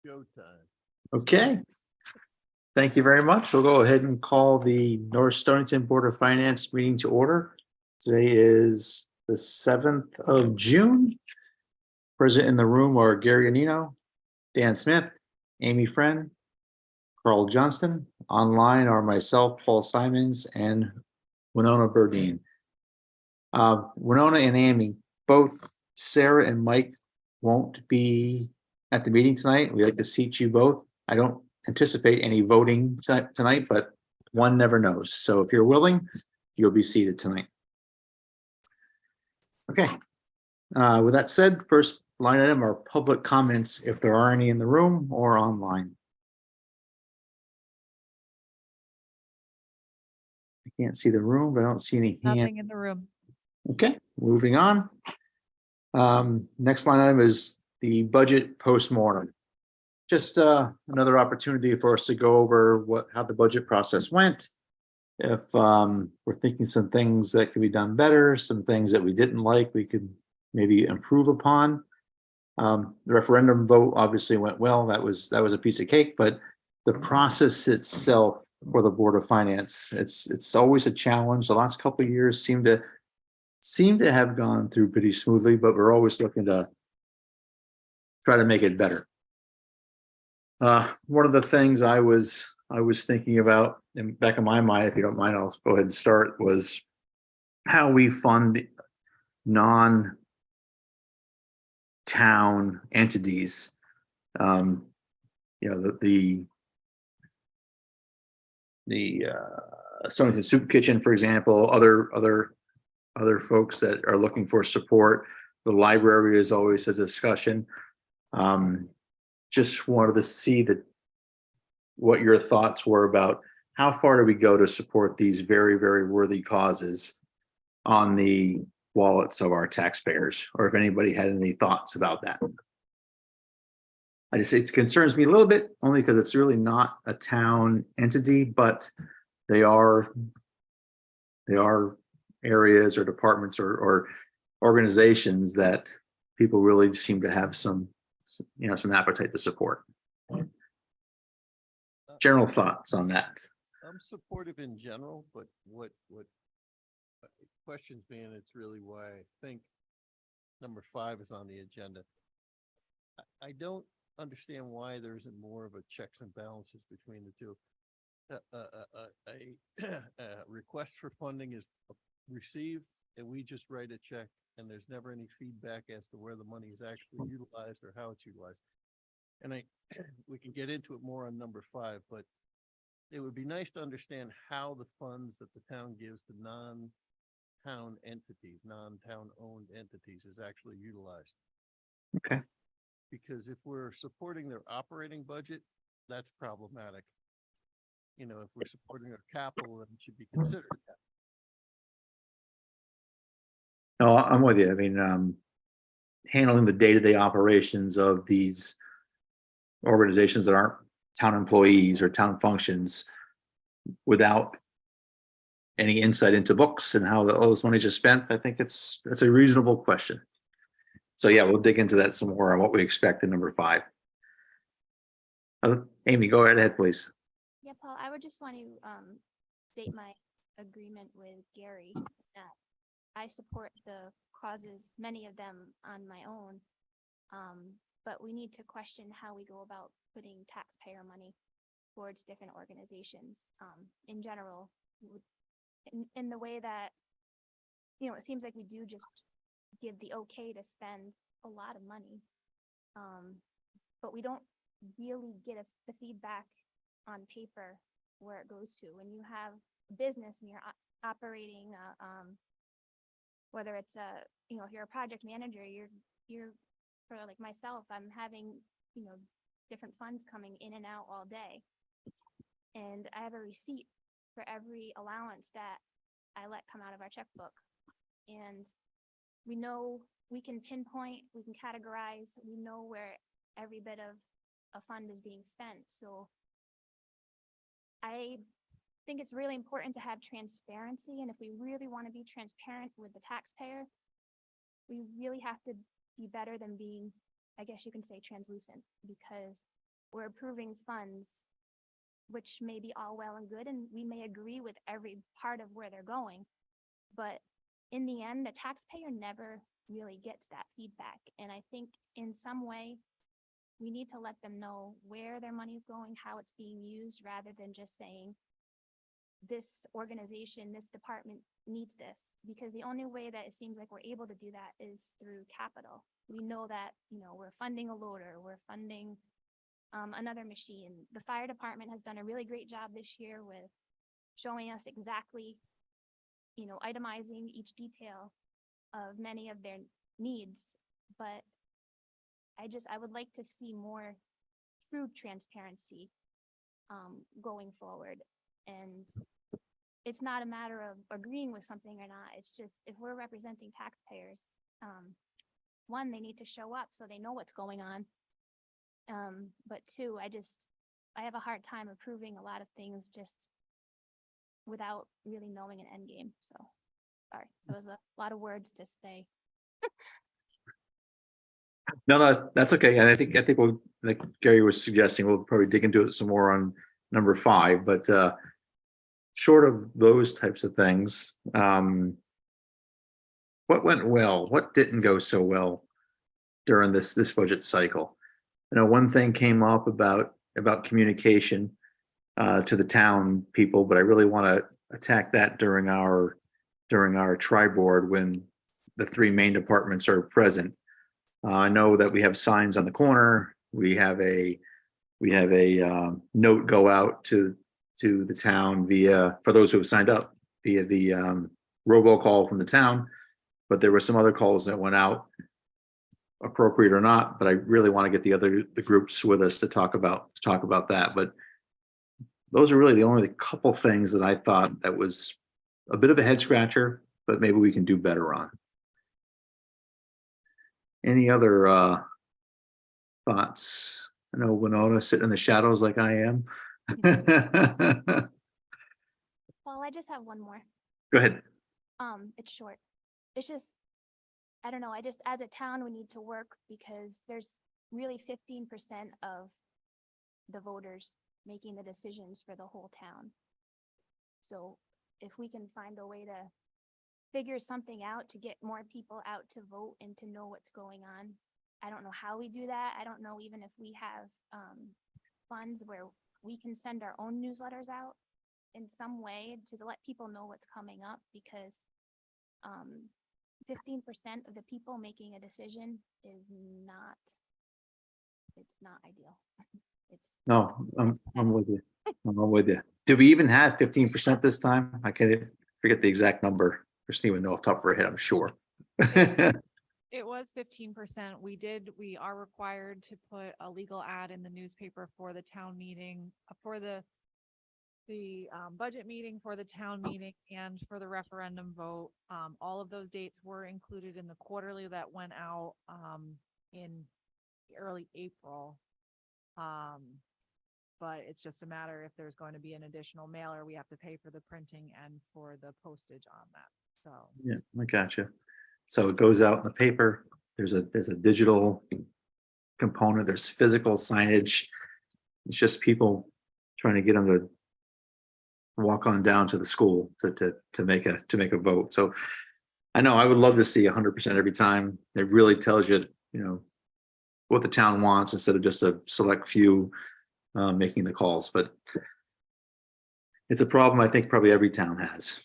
Showtime. Okay. Thank you very much. We'll go ahead and call the North Stonington Board of Finance meeting to order. Today is the 7th of June. Present in the room are Gary Anino, Dan Smith, Amy Friend, Carl Johnston. Online are myself, Paul Simons, and Winona Burdine. Winona and Amy, both Sarah and Mike won't be at the meeting tonight. We like to seat you both. I don't anticipate any voting tonight, but one never knows. So if you're willing, you'll be seated tonight. Okay. With that said, first line item are public comments, if there are any in the room or online. I can't see the room, but I don't see any hands. Nothing in the room. Okay, moving on. Next line item is the budget postmortem. Just another opportunity for us to go over how the budget process went. If we're thinking some things that could be done better, some things that we didn't like, we could maybe improve upon. The referendum vote obviously went well. That was a piece of cake, but the process itself for the Board of Finance, it's always a challenge. The last couple of years seem to have gone through pretty smoothly, but we're always looking to try to make it better. One of the things I was thinking about in the back of my mind, if you don't mind, I'll go ahead and start, was how we fund non-town entities. You know, the Stonington Soup Kitchen, for example, other folks that are looking for support. The library is always a discussion. Just wanted to see what your thoughts were about how far do we go to support these very, very worthy causes on the wallets of our taxpayers, or if anybody had any thoughts about that. It concerns me a little bit, only because it's really not a town entity, but they are areas or departments or organizations that people really seem to have some appetite to support. General thoughts on that? I'm supportive in general, but what questions me, and it's really why I think number 5 is on the agenda. I don't understand why there isn't more of a checks and balances between the two. A request for funding is received, and we just write a check, and there's never any feedback as to where the money is actually utilized or how it's utilized. And we can get into it more on number 5, but it would be nice to understand how the funds that the town gives to non-town entities, non-town owned entities is actually utilized. Okay. Because if we're supporting their operating budget, that's problematic. You know, if we're supporting their capital, then it should be considered that. No, I'm with you. I mean, handling the day-to-day operations of these organizations that aren't town employees or town functions without any insight into books and how all those monies are spent, I think that's a reasonable question. So yeah, we'll dig into that some more on what we expect in number 5. Amy, go right ahead, please. Yeah, Paul, I would just want to state my agreement with Gary that I support the causes, many of them on my own, but we need to question how we go about putting taxpayer money towards different organizations in general, in the way that, you know, it seems like we do just give the okay to spend a lot of money, but we don't really get the feedback on paper where it goes to. When you have a business and you're operating, whether it's if you're a project manager, you're for like myself, I'm having, different funds coming in and out all day. And I have a receipt for every allowance that I let come out of our checkbook. And we know we can pinpoint, we can categorize, we know where every bit of a fund is being spent. So I think it's really important to have transparency. And if we really want to be transparent with the taxpayer, we really have to be better than being, I guess you can say, translucent, because we're approving funds, which may be all well and good, and we may agree with every part of where they're going. But in the end, the taxpayer never really gets that feedback. And I think in some way, we need to let them know where their money is going, how it's being used, rather than just saying, this organization, this department needs this. Because the only way that it seems like we're able to do that is through capital. We know that, we're funding a loader, we're funding another machine. The fire department has done a really great job this year with showing us exactly, itemizing each detail of many of their needs. But I would like to see more true transparency going forward. And it's not a matter of agreeing with something or not. It's just, if we're representing taxpayers, one, they need to show up so they know what's going on. But two, I have a hard time approving a lot of things just without really knowing an end game. So, sorry, that was a lot of words to say. No, that's okay. And I think we'll, like Gary was suggesting, we'll probably dig into it some more on number 5, but short of those types of things, what went well? What didn't go so well during this budget cycle? One thing came up about communication to the town people, but I really want to attack that during our tri-board when the 3 main departments are present. I know that we have signs on the corner. We have a note go out to the town for those who have signed up via the robocall from the town. But there were some other calls that went out, appropriate or not. But I really want to get the groups with us to talk about that. But those are really the only couple things that I thought that was a bit of a head scratcher, but maybe we can do better on. Any other thoughts? I know Winona sitting in the shadows like I am. Well, I just have one more. Go ahead. It's short. It's just, I don't know, as a town, we need to work because there's really 15% of the voters making the decisions for the whole town. So if we can find a way to figure something out to get more people out to vote and to know what's going on. I don't know how we do that. I don't know even if we have funds where we can send our own newsletters out in some way to let people know what's coming up, because 15% of the people making a decision is not, it's not ideal. No, I'm with you. I'm with you. Do we even have 15% this time? I can't forget the exact number. Christine would know off the top of her head, I'm sure. It was 15%. We are required to put a legal ad in the newspaper for the town meeting, for the budget meeting, for the town meeting, and for the referendum vote. All of those dates were included in the quarterly that went out in early April. But it's just a matter if there's going to be an additional mailer, we have to pay for the printing and for the postage on that. So Yeah, I gotcha. So it goes out in the paper. There's a digital component. There's physical signage. It's just people trying to get them to walk on down to the school to make a vote. So I know I would love to see 100% every time. It really tells you, what the town wants instead of just a select few making the calls. But it's a problem I think probably every town has.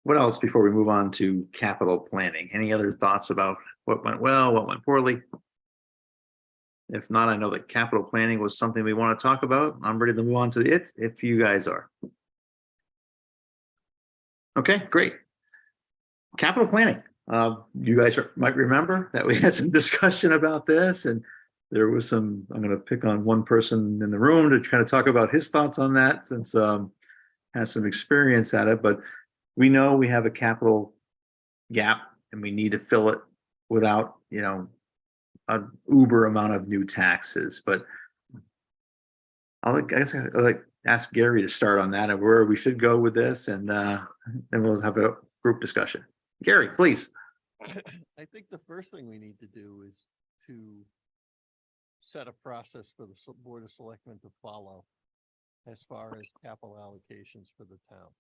What else before we move on to capital planning? Any other thoughts about what went well, what went poorly? If not, I know that capital planning was something we want to talk about. I'm ready to move on to it if you guys are. Okay, great. Capital planning. You guys might remember that we had some discussion about this, and there was some, I'm going to pick on one person in the room to try to talk about his thoughts on that, since has some experience at it. But we know we have a capital gap and we need to fill it without, an uber amount of new taxes. But I guess I'll ask Gary to start on that and where we should go with this, and then we'll have a group discussion. Gary, please. I think the first thing we need to do is to set a process for the Board of Selectmen to follow as far as capital allocations for the town.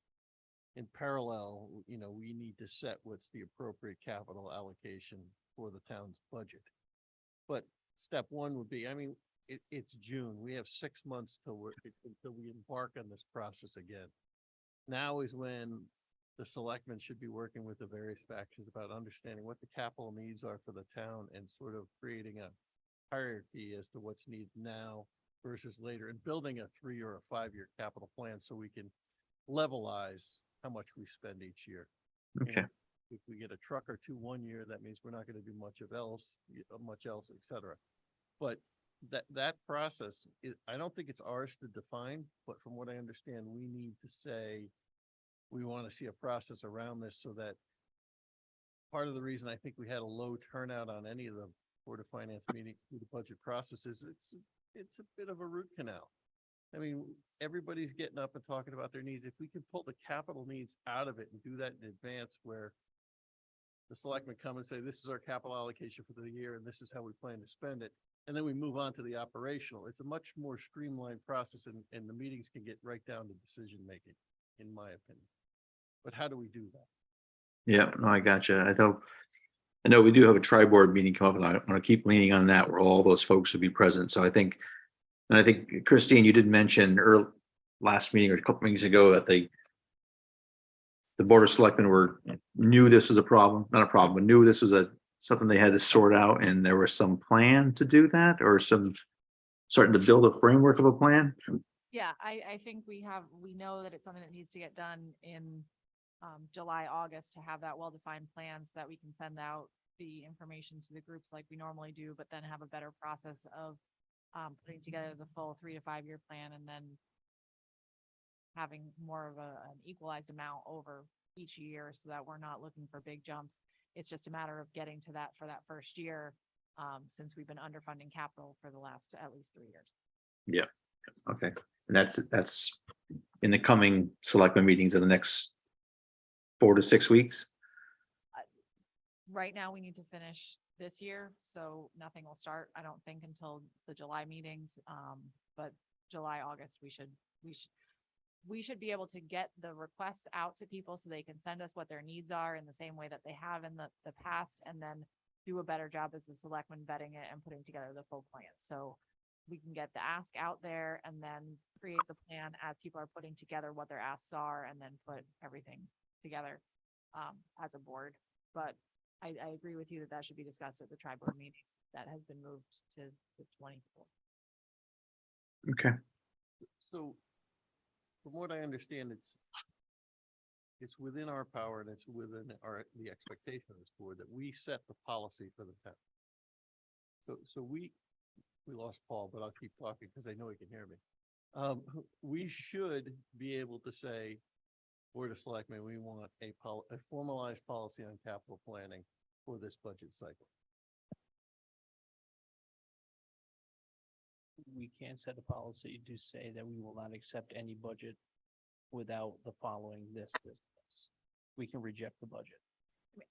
In parallel, we need to set what's the appropriate capital allocation for the town's budget. But step one would be, it's June. We have 6 months to work until we embark on this process again. Now is when the selectmen should be working with the various factions about understanding what the capital needs are for the town and sort of creating a hierarchy as to what's needed now versus later, and building a 3 or a 5-year capital plan so we can levelize how much we spend each year. Okay. If we get a truck or two 1 year, that means we're not going to do much else, et cetera. But that process is, I don't think it's ours to define, but from what I understand, we need to say, we want to see a process around this so that part of the reason I think we had a low turnout on any of the Board of Finance meetings through the budget process is it's a bit of a root canal. Everybody's getting up and talking about their needs. If we can pull the capital needs out of it and do that in advance, where the selectmen come and say, this is our capital allocation for the year and this is how we plan to spend it. And then we move on to the operational. It's a much more streamlined process and the meetings can get right down to decision making, in my opinion. But how do we do that? Yeah, no, I gotcha. I know we do have a tri-board meeting coming up, and I want to keep leaning on that where all those folks should be present. So I think Christine, you did mention last meeting or a couple meetings ago that the Board of Selectmen knew this was a problem, not a problem, but knew this was something they had to sort out, and there was some plan to do that, or starting to build a framework of a plan. Yeah, I think we know that it's something that needs to get done in July, August, to have that well-defined plan so that we can send out the information to the groups like we normally do, but then have a better process of putting together the full 3 to 5 year plan and then having more of an equalized amount over each year so that we're not looking for big jumps. It's just a matter of getting to that for that first year, since we've been underfunding capital for the last at least 3 years. Yeah. Okay. And that's in the coming selectmen meetings in the next 4 to 6 weeks. Right now, we need to finish this year, so nothing will start, I don't think, until the July meetings. But July, August, we should be able to get the requests out to people so they can send us what their needs are in the same way that they have in the past, and then do a better job as the selectmen vetting it and putting together the full plan. So we can get the ask out there and then create the plan as people are putting together what their asks are, and then put everything together as a board. But I agree with you that should be discussed at the tri-board meeting that has been moved to the 24th. Okay. So from what I understand, it's within our power and it's within the expectation of this board that we set the policy for the town. So we lost Paul, but I'll keep talking because I know he can hear me. We should be able to say, Board of Selectmen, we want a formalized policy on capital planning for this budget cycle. We can set a policy to say that we will not accept any budget without the following this. We can reject the budget.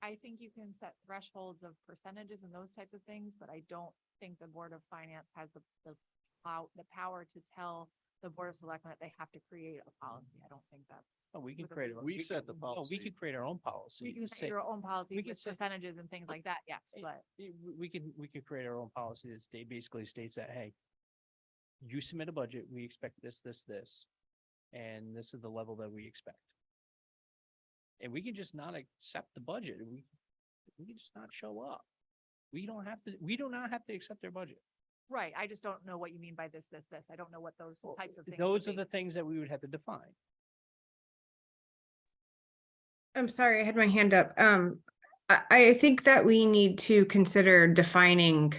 I think you can set thresholds of percentages and those types of things, but I don't think the Board of Finance has the power to tell the Board of Selectmen that they have to create a policy. I don't think that's. Oh, we can With a- create. We set the We policy. could create our own policy. You can set Say- your own policy we can with set- percentages and things like that, yes, but We could create our own policy that basically states that, hey, you submit a budget, we expect this, and this is the level that we expect. And we can just not accept the budget. We can just not show up. We do not have to accept their budget. right, I just don't know what you mean by this. I don't know what those types of things. Those would are be. the things that we would have to define. I'm sorry, I had my hand up. I think that we need to consider defining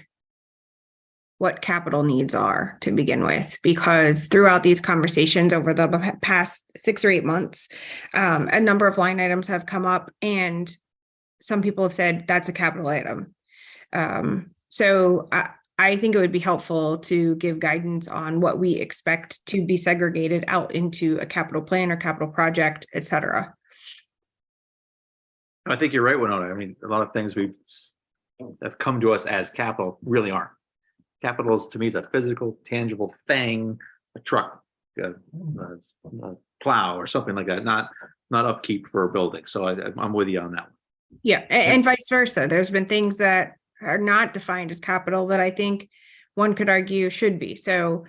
what capital needs are to begin with, because throughout these conversations over the past 6 or 8 months, a number of line items have come up and some people have said that's a capital item. So I think it would be helpful to give guidance on what we expect to be segregated out into a capital plan or capital project, et cetera. I think you're right, Winona. A lot of things have come to us as capital really aren't. capital is, to me, is a physical, tangible thing, a truck, a plow or something like that, not upkeep for a building. So I'm with you on that one. Yeah, and vice versa. There's been things that are not defined as capital that I think one could argue should be. So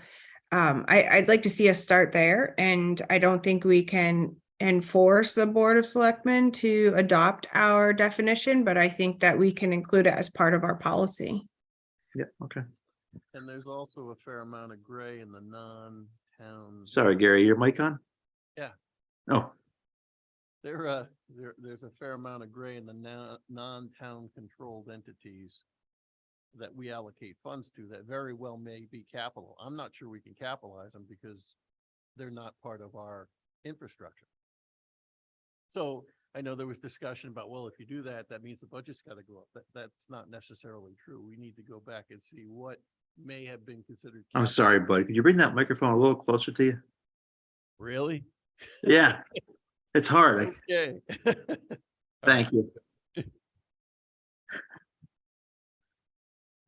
I'd like to see us start there, and I don't think we can enforce the Board of Selectmen to adopt our definition, but I think that we can include it as part of our policy. Yeah, okay. And there's also a fair amount of gray in the non-town. Sorry, Gary, your mic on? Yeah. Oh, There's a fair amount of gray in the non-town controlled entities that we allocate funds to that very well may be capital. I'm not sure we can capitalize them because they're not part of our infrastructure. So I know there was discussion about, well, if you do that, that means the budget's got to go up. That's not necessarily true. We need to go back and see what may have been considered. I'm capital. sorry, bud. Could you bring that microphone a little closer to you? Really? Yeah, it's hard. Okay. Thank you.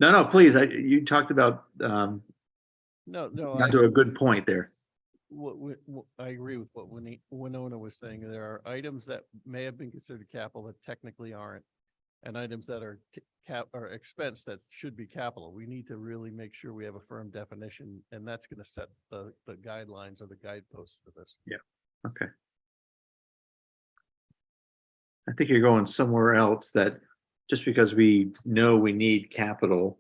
No, please. You talked about, No, got to a good point there. I agree with what Winona was saying. There are items that may have been considered capital that technically aren't, and items that are or expense that should be capital. We need to really make sure we have a firm definition, and that's going to set the guidelines or the guideposts for this. Okay. I think you're going somewhere else, that just because we know we need capital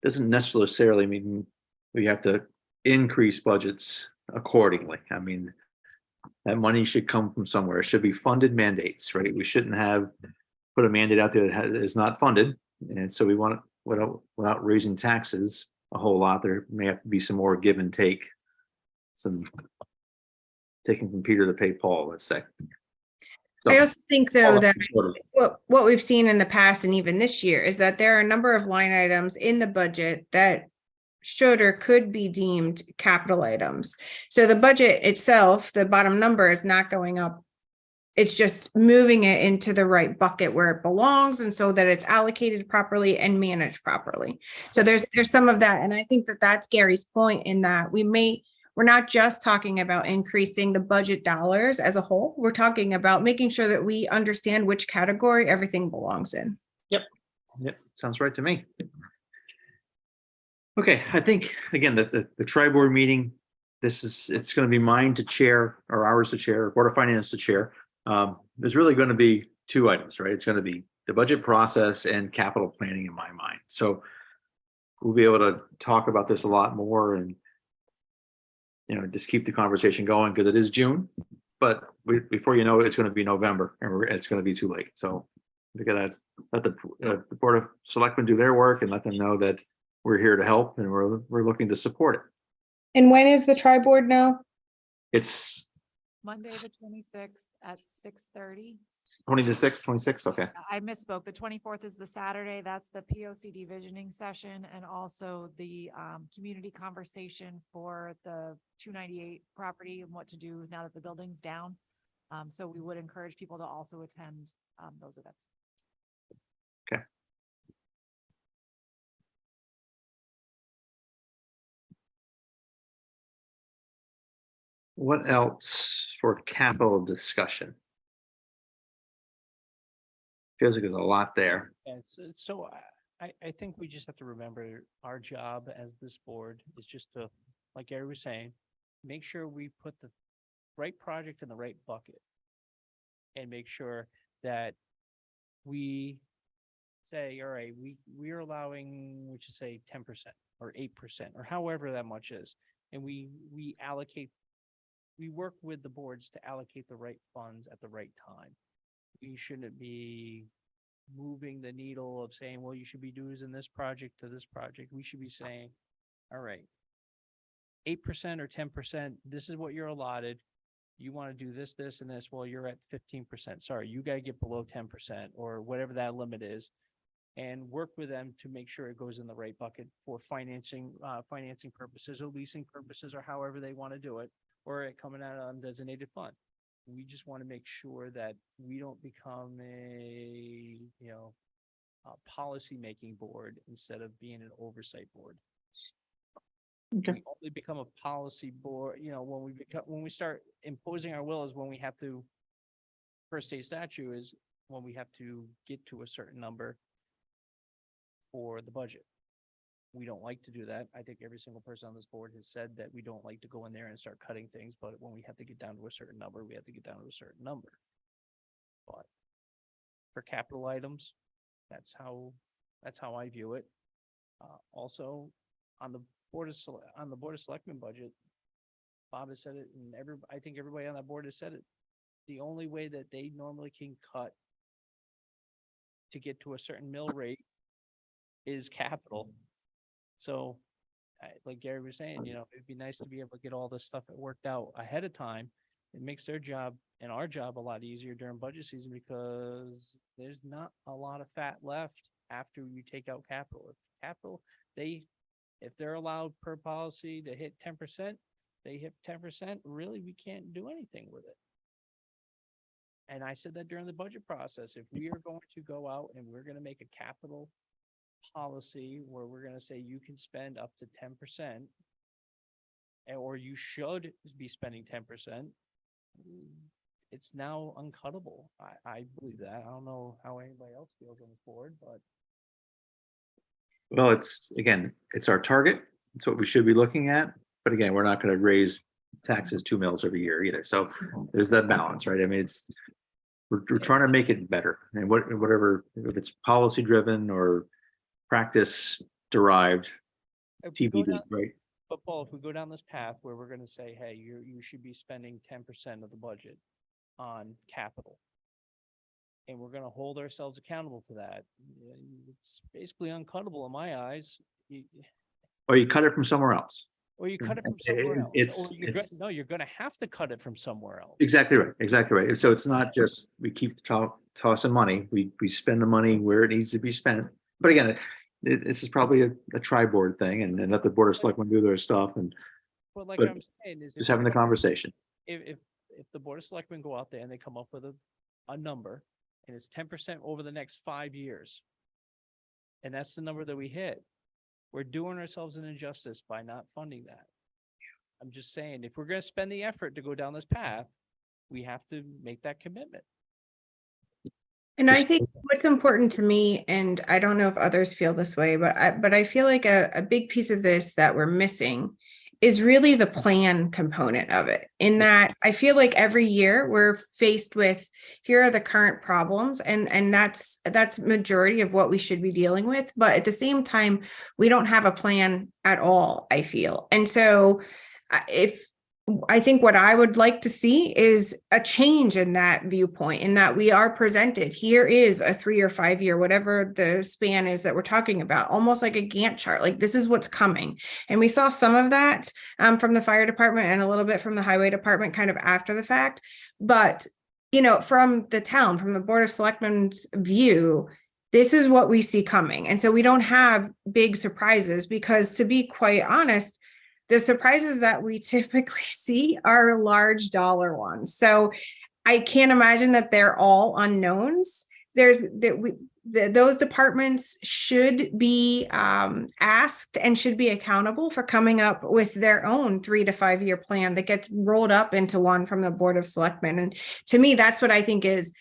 doesn't necessarily mean we have to increase budgets accordingly. I mean, that money should come from somewhere. It should be funded mandates, right? We shouldn't have put a mandate out there that is not funded. And so we want to, without raising taxes a whole lot, there may have to be some more give and take, some taking from Peter to pay Paul, let's say. So, I also think, though, all that supportive. what we've seen in the past and even this year is that there are a number of line items in the budget that should or could be deemed capital items. So the budget itself, the bottom number is not going up. It's just moving it into the right bucket where it belongs, and so that it's allocated properly and managed properly. So there's some of that. And I think that that's Gary's point, in that we're not just talking about increasing the budget dollars as a whole. We're talking about making sure that we understand which category everything belongs in. Yep, sounds right to me. Okay, I think, again, that the tri-board meeting, it's going to be mine to chair, or ours to chair, Board of Finance to chair. There's really going to be two items, right? It's going to be the budget process and capital planning in my mind. So we'll be able to talk about this a lot more, and just keep the conversation going, because it is June, but before you know it, it's going to be November, and it's going to be too late. So we gotta let the Board of Selectmen do their work and let them know that we're here to help, and we're looking to support it. And when is the tri-board now? It's Monday, the 26th at 6:30. 26, okay. I misspoke. The 24th is the Saturday. That's the POCD visioning session, and also the community conversation for the 298 property and what to do now that the building's down. So we would encourage people to also attend those events. Okay. What else for capital discussion? Feels like there's a lot there. And so I think we just have to remember our job as this board is just to, like Gary was saying, make sure we put the right project in the right bucket. And make sure that we say, all right, we are allowing, we should say 10% or 8% or however that much is. And we work with the boards to allocate the right funds at the right time. We shouldn't be moving the needle of saying, well, you should be doing this project to this project. We should be saying, all right, 8% or 10%, this is what you're allotted. You want to do this, this, and this. Well, you're at 15%. Sorry, you got to get below 10% or whatever that limit is, and work with them to make sure it goes in the right bucket for financing purposes or leasing purposes, or however they want to do it, or it coming out of undesignated fund. We just want to make sure that we don't become a policy-making board instead of being an oversight board. Okay. We only become a policy board, when we start imposing our will is when we have to, per state statute is when we have to get to a certain number for the budget. We don't like to do that. I think every single person on this board has said that we don't like to go in there and start cutting things, but when we have to get down to a certain number, we have to get down to a certain number. But for capital items, that's how I view it. Also, on the Board of Selectmen budget, Bob has said it, and I think everybody on that board has said it. The only way that they normally can cut to get to a certain mill rate is capital. So, like Gary was saying, it'd be nice to be able to get all this stuff worked out ahead of time. It makes their job and our job a lot easier during budget season because there's not a lot of fat left after you take out capital. If they're allowed per policy to hit 10%, they hit 10%, really, we can't do anything with it. And I said that during the budget process, if we are going to go out and we're going to make a capital policy where we're going to say you can spend up to 10%, or you should be spending 10%, it's now uncuttable. I believe that. I don't know how anybody else feels on the board, but. Well, it's our target. It's what we should be looking at. But again, we're not going to raise taxes 2 mils every year either. So there's that balance, right? I mean, we're trying to make it better, and whatever, if it's policy driven or practice derived, If we go TBD, down- right? But Paul, if we go down this path where we're gonna say, hey, you should be spending 10% of the budget on capital. And we're gonna hold ourselves accountable to that. It's basically uncuttable in my eyes. Or you cut it from somewhere else. Or you cut it from somewhere else. It's- Or no, you're gonna have to cut it from somewhere else. Exactly right. Exactly right. So it's not just we keep tossing money. We spend the money where it needs to be spent. But again, this is probably a tri-board thing, and let the Board of Selectmen do their stuff, and But like but I'm saying is. just having the conversation. If the Board of Selectmen go out there and they come up with a number and it's 10% over the next 5 years. And that's the number that we hit. We're doing ourselves an injustice by not funding that. I'm just saying, if we're gonna spend the effort to go down this path, we have to make that commitment. And I Just- think what's important to me, and I don't know if others feel this way, but I feel like a big piece of this that we're missing is really the plan component of it. In that I feel like every year we're faced with, here are the current problems, and that's majority of what we should be dealing with. But at the same time, we don't have a plan at all, I feel. And so I think what I would like to see is a change in that viewpoint, in that we are presented, here is a 3 or 5 year, whatever the span is that we're talking about, almost like a Gantt chart, like this is what's coming. And we saw some of that from the fire department and a little bit from the highway department kind of after the fact. But, from the town, from the Board of Selectmen's view, this is what we see coming. And so we don't have big surprises because, to be quite honest, the surprises that we typically see are large dollar ones. So I can't imagine that they're all unknowns. Those departments should be asked and should be accountable for coming up with their own 3 to 5 year plan that gets rolled up into one from the Board of Selectmen. And to me, that's what I think is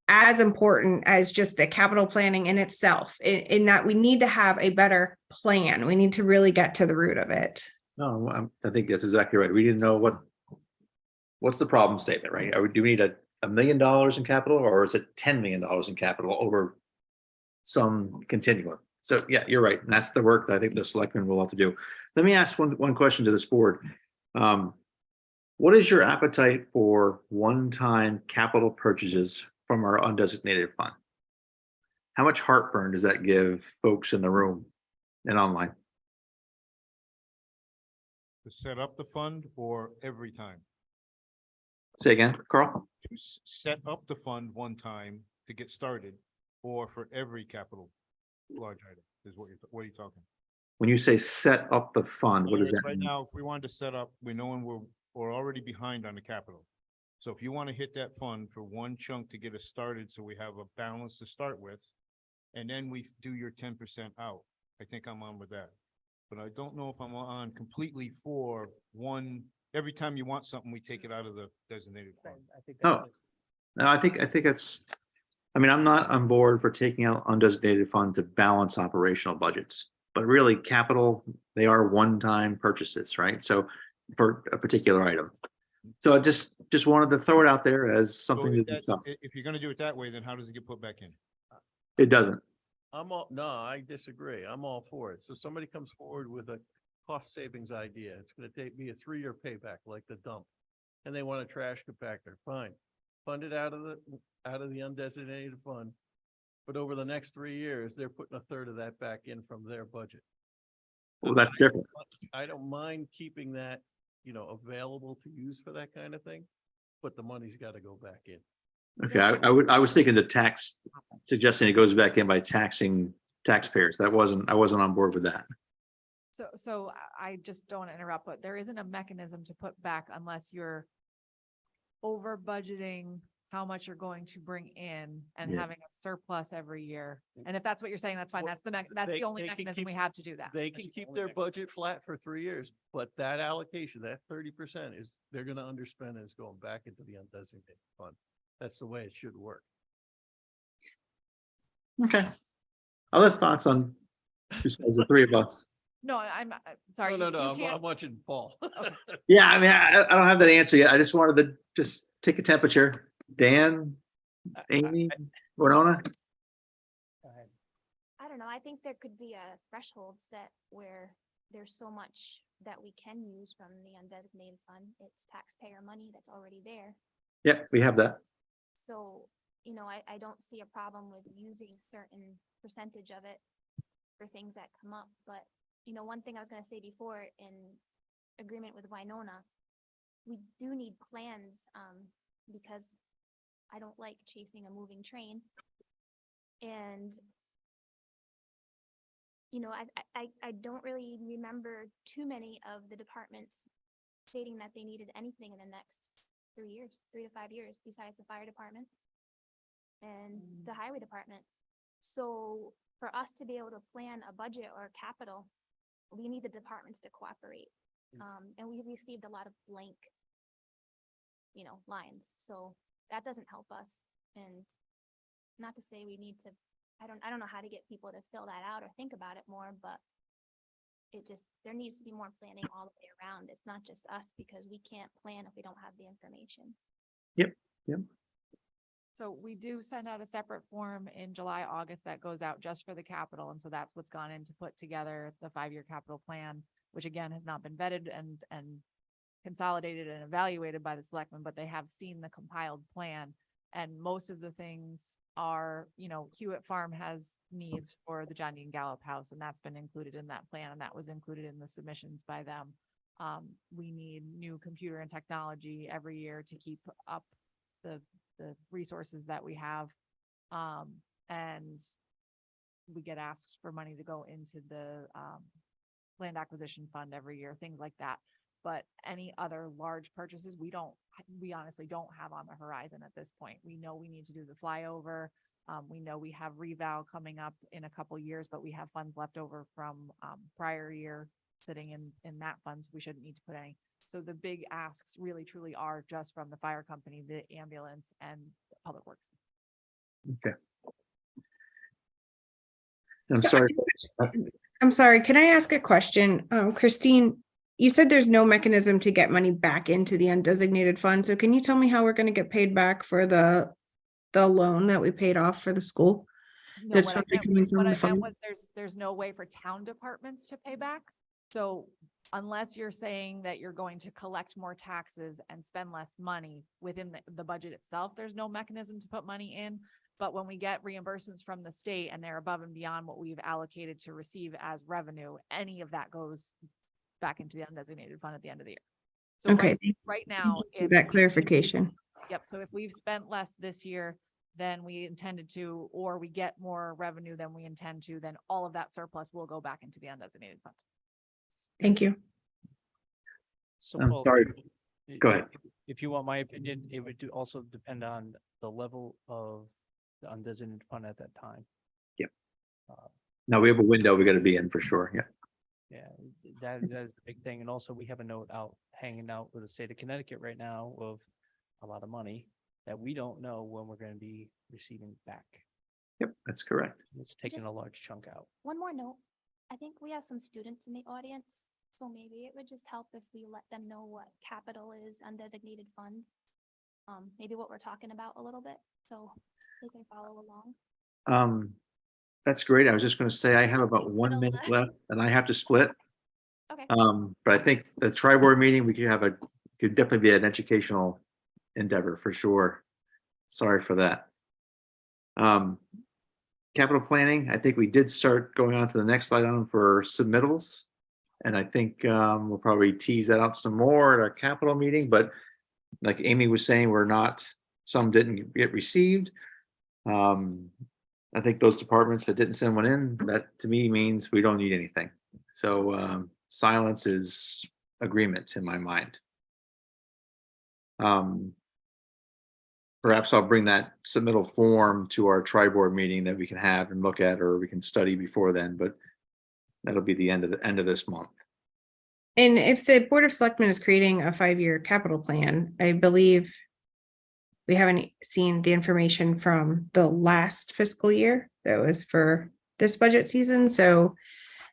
as important as just the capital planning in itself, in that we need to have a better plan. We need to really get to the root of it. No, I think that's exactly right. We didn't know what's the problem statement, right? Do we need $1 million in capital, or is it $10 million in capital over some continuum? So yeah, you're right. And that's the work that I think the selectmen will have to do. Let me ask one question to this board. What is your appetite for one-time capital purchases from our undesignated fund? How much heartburn does that give folks in the room and online? To set up the fund or every time? Say again, Carl? To set up the fund one time to get started, or for every capital large item is what are you talking? When you say set up the fund, what does that Right mean? now, if we wanted to set up, we know when we're already behind on the capital. So if you want to hit that fund for one chunk to get us started, so we have a balance to start with, and then we do your 10% out, I think I'm on with that. but I don't know if I'm on completely for one, every time you want something, we take it out of the designated fund. I think Oh. that's, No, I think it's, I mean, I'm not on board for taking out undesignated fund to balance operational budgets. But really capital, they are one-time purchases, right? So for a particular item. So I just wanted to throw it out there as So something to if that- discuss. if you're gonna do it that way, then how does it get put back in? It doesn't. No, I disagree. I'm all for it. So somebody comes forward with a cost savings idea. It's gonna be a 3-year payback like the dump. And they want a trash compactor, fine. Fund it out of the undesignated fund. But over the next 3 years, they're putting a third of that back in from their budget. Well, that's different. I don't mind keeping that, available to use for that kind of thing, but the money's gotta go back in. Okay, I was thinking the tax, suggesting it goes back in by taxing taxpayers. I wasn't on board with that. So I just don't want to interrupt, but there isn't a mechanism to put back unless you're over budgeting how much you're going to bring in and Yeah. having a surplus every year. And if that's what you're saying, that's fine. Well, That's they- the only they can mechanism keep- we have to do that. They can keep their budget flat for 3 years, but that allocation, that 30% they're gonna underspend and it's going back into the undesignated fund. That's the way it should work. Okay. Other thoughts on, besides the three of us? No, I'm sorry. No, you I'm can't- watching Paul. Yeah, I mean, I don't have that answer yet. I just wanted to just take a temperature. Dan, Amy, Winona? go ahead. I don't know, I think there could be a threshold set where there's so much that we can use from the undesignated fund. It's taxpayer money that's already there. Yep, we have that. So, I don't see a problem with using a certain percentage of it for things that come up, but, one thing I was gonna say before, in agreement with Winona, we do need plans, because I don't like chasing a moving train. And, I don't really remember too many of the departments stating that they needed anything in the next 3 years, 3 to 5 years, besides the fire department and the highway department. So for us to be able to plan a budget or capital, we need the departments to cooperate. And we received a lot of blank, lines. So that doesn't help us. And not to say we need to, I don't know how to get people to fill that out or think about it more, but there needs to be more planning all the way around. It's not just us, because we can't plan if we don't have the information. So we do send out a separate form in July, August that goes out just for the capital. And so that's what's gone in to put together the 5-year capital plan, which again has not been vetted and consolidated and evaluated by the selectmen, but they have seen the compiled plan. And most of the things are, Hewitt Farm has needs for the John Dean Gallup House, and that's been included in that plan, and that was included in the submissions by them. We need new computer and technology every year to keep up the resources that we have. And we get asked for money to go into the land acquisition fund every year, things like that. But any other large purchases, we honestly don't have on the horizon at this point. We know we need to do the flyover. We know we have revow coming up in a couple years, but we have funds left over from prior year sitting in that fund, so we shouldn't need to put any. So the big asks really truly are just from the fire company, the ambulance, and public works. Okay. I'm sorry. I'm sorry, can I ask a question? Christine, you said there's no mechanism to get money back into the undesignated fund. So can you tell me how we're gonna get paid back for the loan that we paid off for the school? No, That's what I probably meant, coming what from I the meant fund. was there's no way for town departments to pay back. So unless you're saying that you're going to collect more taxes and spend less money within the budget itself, there's no mechanism to put money in. But when we get reimbursements from the state and they're above and beyond what we've allocated to receive as revenue, any of that goes back into the undesignated fund at the end of the year. So Okay, right now, for that clarification. Yep, so if we've spent less this year than we intended to, or we get more revenue than we intend to, then all of that surplus will go back into the undesignated fund. Thank you. So I'm Paul, sorry. i- Go ahead. If you want my opinion, it would also depend on the level of the undesignated fund at that time. Now we have a window we gotta be in for sure, yeah. Yeah, that's a big thing. And also we have a note out, hanging out with the state of Connecticut right now of a lot of money that we don't know when we're gonna be receiving back. Yep, that's correct. It's taking Just- a large chunk out. One more note. I think we have some students in the audience, so maybe it would just help if we let them know what capital is, undesignated fund. Maybe what we're talking about a little bit, so they can follow along. That's great. I was just gonna say, I have about 1 Little, minute left and I have to split. Okay. But I think the tri-board meeting, we could definitely be an educational endeavor for sure. Sorry for that. Capital planning, I think we did start going on to the next slide on for submittals. And I think we'll probably tease that out some more at our capital meeting, but like Amy was saying, some didn't get received. I think those departments that didn't send one in, that to me means we don't need anything. So silence is agreement in my mind. Perhaps I'll bring that submittal form to our tri-board meeting that we can have and look at, or we can study before then, but that'll be the end of this month. And if the Board of Selectmen is creating a 5-year capital plan, I believe we haven't seen the information from the last fiscal year that was for this budget season, so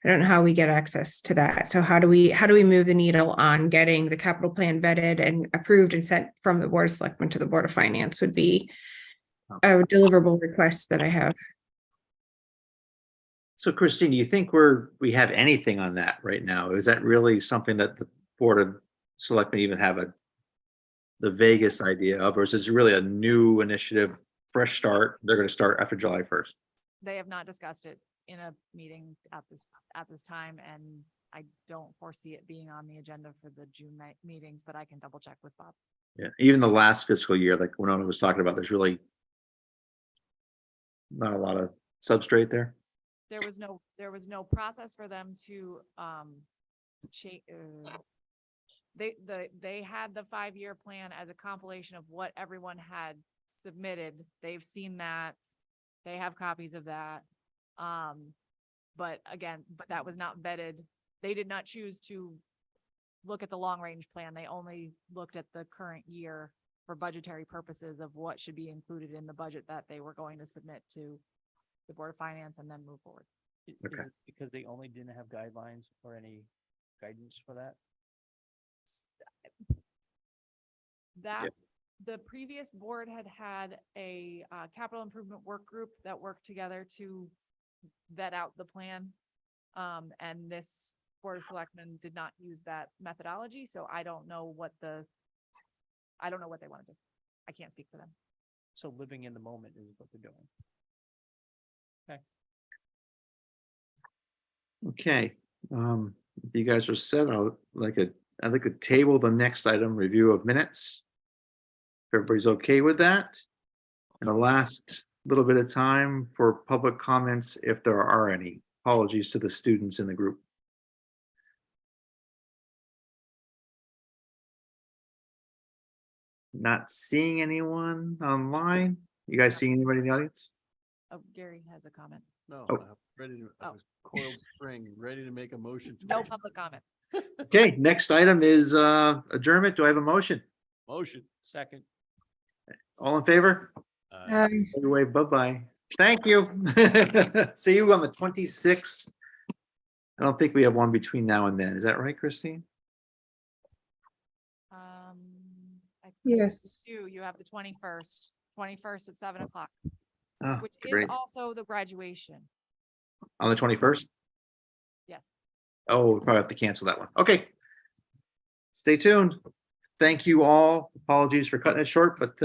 I don't know how we get access to that. So how do we move the needle on getting the capital plan vetted and approved and sent from the Board of Selectmen to the Board of Finance would be a deliverable request that I have. So Christine, do you think we have anything on that right now? Is that really something that the Board of Selectmen even have the vaguest idea of, or is this really a new initiative, fresh start? They're gonna start after July 1st. They have not discussed it in a meeting at this time, and I don't foresee it being on the agenda for the June meetings, but I can double check with Bob. Yeah, even the last fiscal year, like Winona was talking about, there's really not a lot of substrate there. There was no process for them to, they had the 5-year plan as a compilation of what everyone had submitted. They've seen that. They have copies of that. But that was not vetted. They did not choose to look at the long-range plan. They only looked at the current year for budgetary purposes of what should be included in the budget that they were going to submit to the Board of Finance and then move forward. Is Okay. it because they only didn't have guidelines or any guidance for that? That, the previous board had a capital improvement work group that worked together to vet out the plan. And this Board of Selectmen did not use that methodology, so I don't know what they want to do. I can't speak for them. So living in the moment is what they're doing. Okay, if you guys are set, I'd like to table the next item, review of minutes. If everybody's okay with that. And the last little bit of time for public comments, if there are any. Apologies to the students in the group. Not seeing anyone online. You guys seeing anybody in the audience? Oh, Gary has a comment. No, Oh. I Oh. was coiled spring, ready to make a motion. to No adjourn. public comment. Okay, next item is adjournment. Do I have a motion? Motion. Second. All in favor? Anyway, bye-bye. Thank you. See you on the 26th. I don't think we have one between now and then. Is that right, Christine? I Yes. you have the 21st at 7:00, Oh, which is great. also the graduation. On the 21st? Yes. Oh, we'll probably have to cancel that one. Okay. Stay tuned. Thank you all. Apologies for cutting it short, but